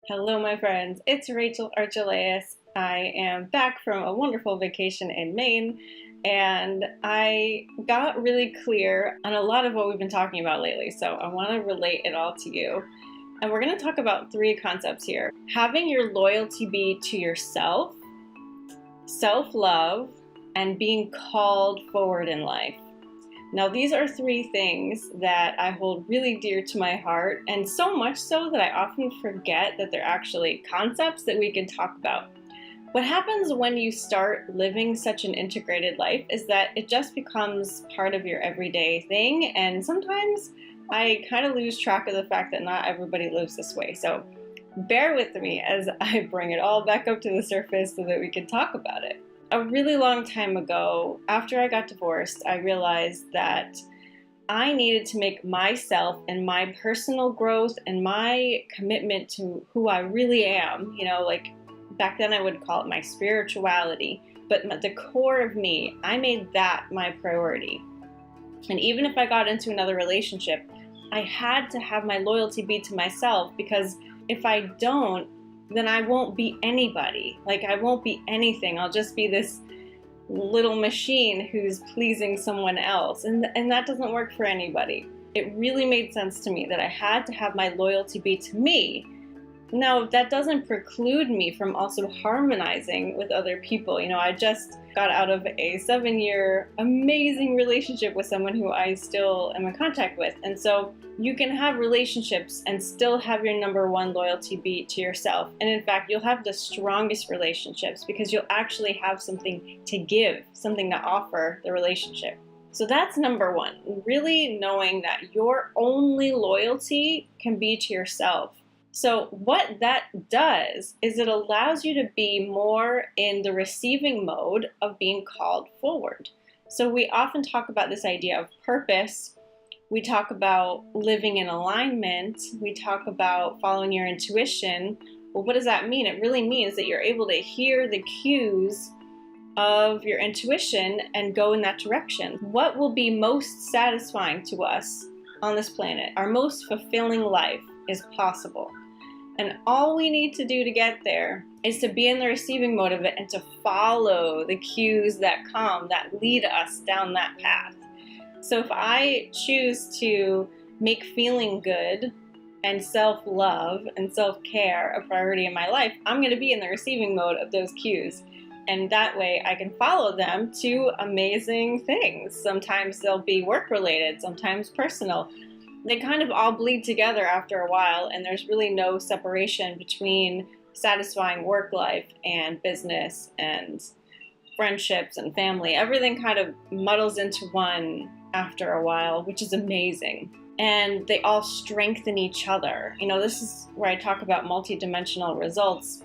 Hello, my friends. It's Rachel Archelaus. I am back from a wonderful vacation in Maine, and I got really clear on a lot of what we've been talking about lately, so I want to relate it all to you. And we're going to talk about three concepts here: having your loyalty be to yourself, self-love, and being called forward in life. Now, these are three things that I hold really dear to my heart, and so much so that I often forget that they're actually concepts that we can talk about. What happens when you start living such an integrated life is that it just becomes part of your everyday thing, and sometimes I kind of lose track of the fact that not everybody lives this way. So bear with me as I bring it all back up to the surface so that we can talk about it. A really long time ago, after I got divorced, I realized that I needed to make myself and my personal growth and my commitment to who I really am, like back then I would call it my spirituality, but the core of me, I made that my priority. And even if I got into another relationship, I had to have my loyalty be to myself, because if I don't, then I won't be anybody. I won't be anything. I'll just be this little machine who's pleasing someone else. And that doesn't work for anybody. It really made sense to me that I had to have my loyalty be to me. Now, that doesn't preclude me from also harmonizing with other people. I just got out of a 7-year amazing relationship with someone who I still am in contact with. And so you can have relationships and still have your number one loyalty be to yourself. And in fact, you'll have the strongest relationships because you'll actually have something to give, something to offer the relationship. So that's number one, really knowing that your only loyalty can be to yourself. So what that does is it allows you to be more in the receiving mode of being called forward. So we often talk about this idea of purpose. We talk about living in alignment. We talk about following your intuition. Well, what does that mean? It really means that you're able to hear the cues of your intuition and go in that direction. What will be most satisfying to us on this planet, our most fulfilling life, is possible. And all we need to do to get there is to be in the receiving mode of it and to follow the cues that come, that lead us down that path. So if I choose to make feeling good and self-love and self-care a priority in my life, I'm going to be in the receiving mode of those cues. And that way I can follow them to amazing things. Sometimes they'll be work-related, sometimes personal. They kind of all bleed together after a while, and there's really no separation between satisfying work life and business and friendships and family. Everything kind of muddles into one after a while, which is amazing. And they all strengthen each other. This is where I talk about multidimensional results.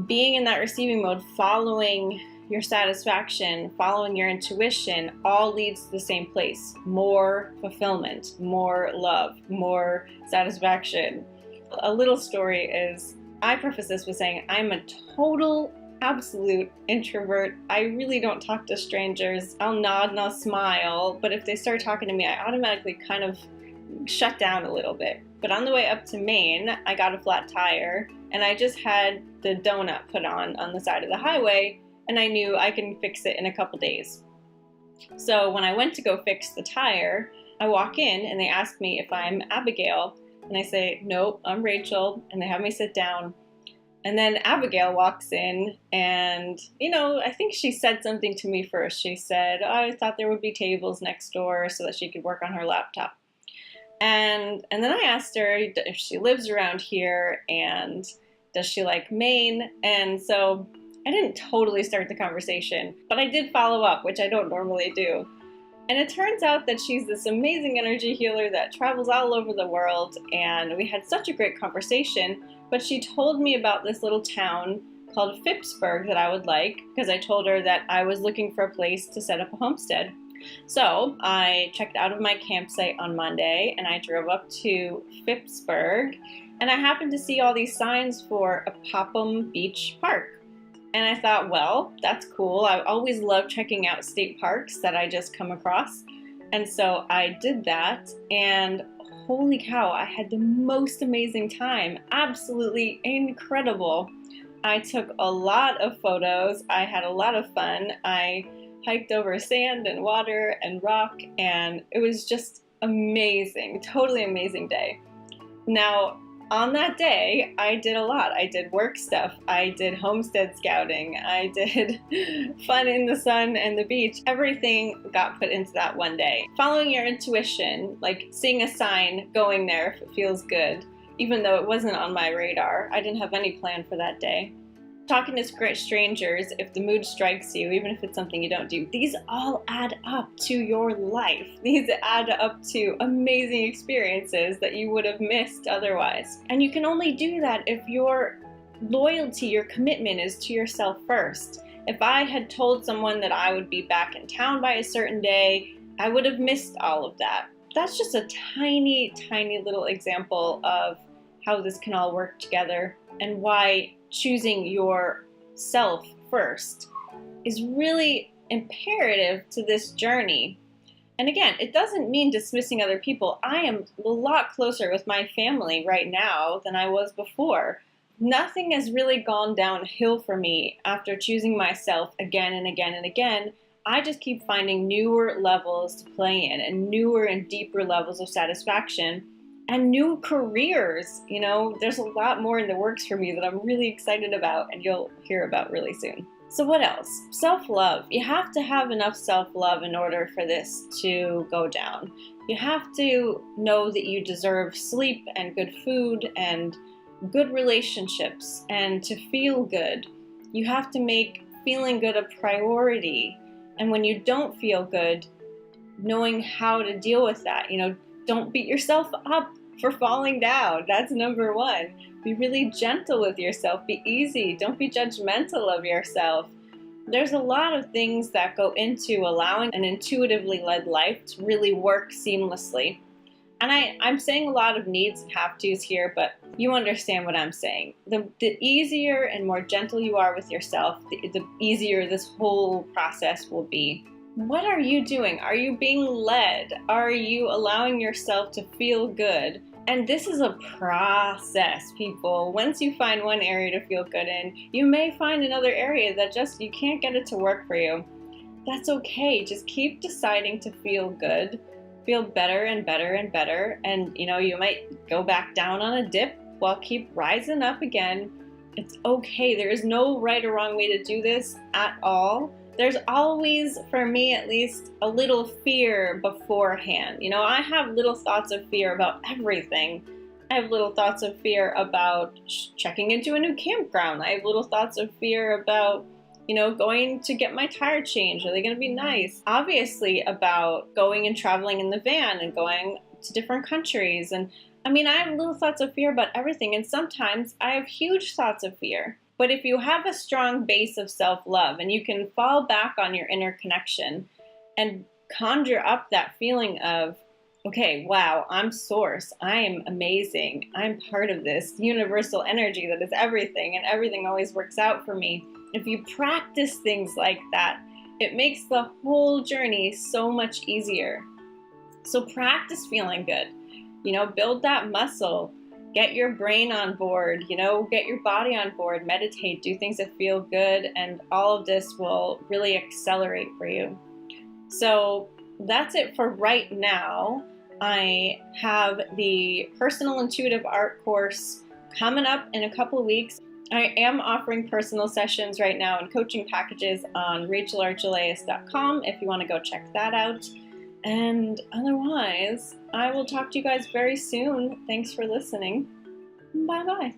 Being in that receiving mode, following your satisfaction, following your intuition, all leads to the same place: more fulfillment, more love, more satisfaction. A little story is, I preface this with saying I'm a total, absolute introvert. I really don't talk to strangers. I'll nod and I'll smile, but if they start talking to me, I automatically kind of shut down a little bit. But on the way up to Maine, I got a flat tire, and I just had the donut put on the side of the highway, and I knew I can fix it in a couple days. So when I went to go fix the tire, I walk in and they ask me if I'm Abigail, and I say, nope, I'm Rachel, and they have me sit down. And then Abigail walks in, and I think she said something to me first. She said, oh, I thought there would be tables next door so that she could work on her laptop. And then I asked her if she lives around here and does she like Maine. And so I didn't totally start the conversation, but I did follow up, which I don't normally do. And it turns out that she's this amazing energy healer that travels all over the world, and we had such a great conversation, but she told me about this little town called Phippsburg that I would like, because I told her that I was looking for a place to set up a homestead. So I checked out of my campsite on Monday, and I drove up to Phippsburg, and I happened to see all these signs for a Popham Beach Park. And I thought, well, that's cool. I always love checking out state parks that I just come across. And so I did that, and holy cow, I had the most amazing time. Absolutely incredible. I took a lot of photos. I had a lot of fun. I hiked over sand and water and rock, and it was just amazing. Totally amazing day. Now, on that day, I did a lot. I did work stuff. I did homestead scouting. I did fun in the sun and the beach. Everything got put into that one day. Following your intuition, like seeing a sign, going there if it feels good, even though it wasn't on my radar. I didn't have any plan for that day. Talking to great strangers, if the mood strikes you, even if it's something you don't do, these all add up to your life. These add up to amazing experiences that you would have missed otherwise. And you can only do that if your loyalty, your commitment is to yourself first. If I had told someone that I would be back in town by a certain day, I would have missed all of that. That's just a tiny, tiny little example of how this can all work together and why choosing yourself first is really imperative to this journey. And again, it doesn't mean dismissing other people. I am a lot closer with my family right now than I was before. Nothing has really gone downhill for me after choosing myself again and again and again. I just keep finding newer levels to play in and newer and deeper levels of satisfaction. And new careers, you know, there's a lot more in the works for me that I'm really excited about and you'll hear about really soon. So what else? Self-love. You have to have enough self-love in order for this to go down. You have to know that you deserve sleep and good food and good relationships and to feel good. You have to make feeling good a priority. And when you don't feel good, knowing how to deal with that, you know, don't beat yourself up for falling down. That's number one. Be really gentle with yourself. Be easy. Don't be judgmental of yourself. There's a lot of things that go into allowing an intuitively led life to really work seamlessly. And I'm saying a lot of needs and have-tos here, but you understand what I'm saying. The easier and more gentle you are with yourself, the easier this whole process will be. What are you doing? Are you being led? Are you allowing yourself to feel good? And this is a process, people. Once you find one area to feel good in, you may find another area that just, you can't get it to work for you. That's okay. Just keep deciding to feel good, feel better and better and better. And, you know, you might go back down on a dip while keep rising up again. It's okay. There is no right or wrong way to do this at all. There's always, for me at least, a little fear beforehand. You know, I have little thoughts of fear about everything. I have little thoughts of fear about checking into a new campground. I have little thoughts of fear about, you know, going to get my tire changed. Are they going to be nice? Obviously about going and traveling in the van and going to different countries. And I mean, I have little thoughts of fear about everything. And sometimes I have huge thoughts of fear. But if you have a strong base of self-love and you can fall back on your inner connection and conjure up that feeling of, okay, wow, I'm source, I am amazing, I'm part of this universal energy that is everything and everything always works out for me. If you practice things like that, it makes the whole journey so much easier. So practice feeling good, you know, build that muscle. Get your brain on board, you know, get your body on board, meditate, do things that feel good, and all of this will really accelerate for you. So that's it for right now. I have the Personal Intuitive Art course coming up in a couple of weeks. I am offering personal sessions right now and coaching packages on rachelarchelaus.com if you want to go check that out. And otherwise, I will talk to you guys very soon. Thanks for listening. Bye-bye.